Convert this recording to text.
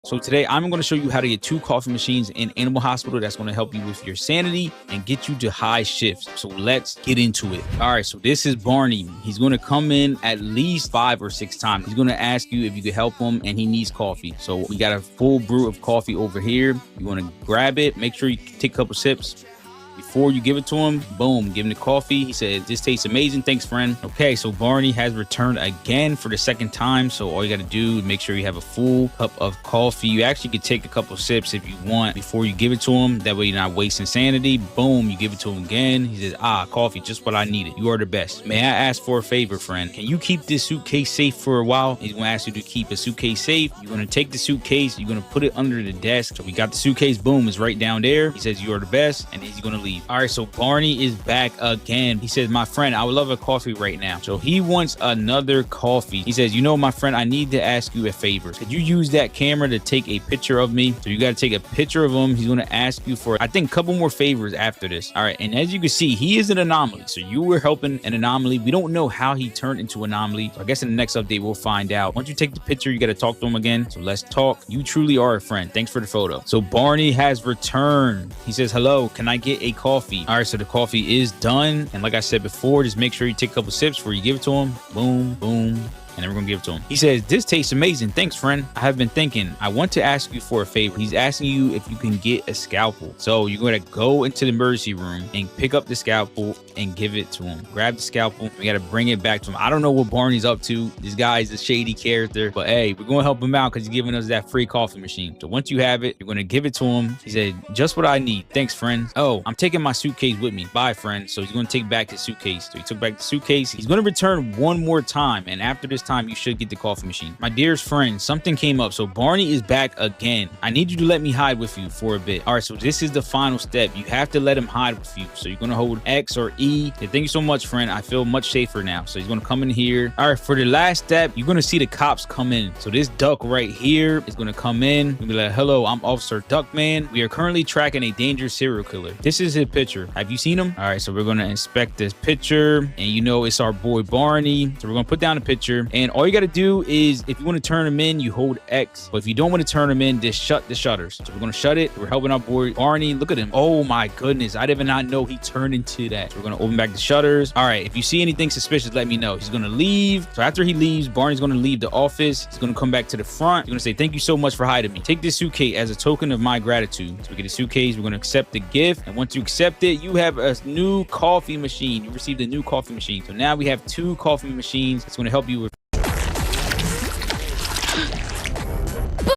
So today I'm going to show you how to get 2 coffee machines in Animal Hospital. That's going to help you with your sanity and get you to high shifts. So let's get into it. All right, so this is Barney. He's going to come in at least 5 or 6 times. He's going to ask you if you could help him, and he needs coffee. So we got a full brew of coffee over here. You want to grab it. Make sure you take a couple sips. Before you give it to him, boom, give him the coffee. He said, "This tastes amazing. Thanks, friend." Okay, so Barney has returned again for the 2nd time. So all you got to do is make sure you have a full cup of coffee. You actually could take a couple sips if you want before you give it to him. That way you're not wasting sanity. Boom, you give it to him again. He says, "Coffee, just what I needed. You are the best. May I ask for a favor, friend? Can you keep this suitcase safe for a while?" He's going to ask you to keep a suitcase safe. You're going to take the suitcase. You're going to put it under the desk. So we got the suitcase. Boom, it's right down there. He says, "You are the best." And he's going to leave. All right, so Barney is back again. He says, "My friend, I would love a coffee right now." So he wants another coffee. He says, "My friend, I need to ask you a favor. Could you use that camera to take a picture of me?" So you got to take a picture of him. He's going to ask you for, I think, a couple more favors after this. All right, and as you can see, he is an anomaly. So you were helping an anomaly. We don't know how he turned into an anomaly. So I guess in the next update, we'll find out. Once you take the picture, you got to talk to him again. So let's talk. You truly are a friend. Thanks for the photo. So Barney has returned. He says, "Hello, can I get a coffee?" All right, so the coffee is done. And like I said before, just make sure you take a couple sips before you give it to him. Boom, boom. And then we're gonna give it to him. He says, "This tastes amazing. Thanks, friend. I have been thinking. I want to ask you for a favor." He's asking you if you can get a scalpel. So you're gonna go into the emergency room and pick up the scalpel and give it to him. Grab the scalpel. We gotta bring it back to him. I don't know what Barney's up to. This guy is a shady character, but hey, we're gonna help him out because he's giving us that free coffee machine. So once you have it, you're gonna give it to him. He said, "Just what I need. Thanks, friend. Oh, I'm taking my suitcase with me. Bye, friend." So he's gonna take back his suitcase. So he took back the suitcase. He's gonna return one more time, and after this time, you should get the coffee machine. My dearest friend, something came up. So Barney is back again. I need you to let me hide with you for a bit. All right, so this is the final step. You have to let him hide with you. So you're gonna hold X or E. Say, "Thank you so much, friend. I feel much safer now." So he's gonna come in here. All right, for the last step, you're gonna see the cops come in. So this duck right here is gonna come in. You'll be like, "Hello, I'm Officer Duckman. We are currently tracking a dangerous serial killer. This is his picture. Have you seen him?" All right, so we're gonna inspect this picture, and it's our boy Barney. So we're gonna put down a picture, and all you gotta do is, if you want to turn him in, you hold X. But if you don't want to turn him in, just shut the shutters. So we're gonna shut it. We're helping our boy Barney. Look at him. Oh my goodness, I did not know he turned into that. So we're gonna open back the shutters. All right, if you see anything suspicious, let me know. He's gonna leave. So after he leaves, Barney's gonna leave the office. He's gonna come back to the front. He's gonna say, "Thank you so much for hiding me. Take this suitcase as a token of my gratitude." So we get a suitcase. We're gonna accept the gift, and once you accept it, you have a new coffee machine. You received a new coffee machine. So now we have 2 coffee machines. It's gonna help you with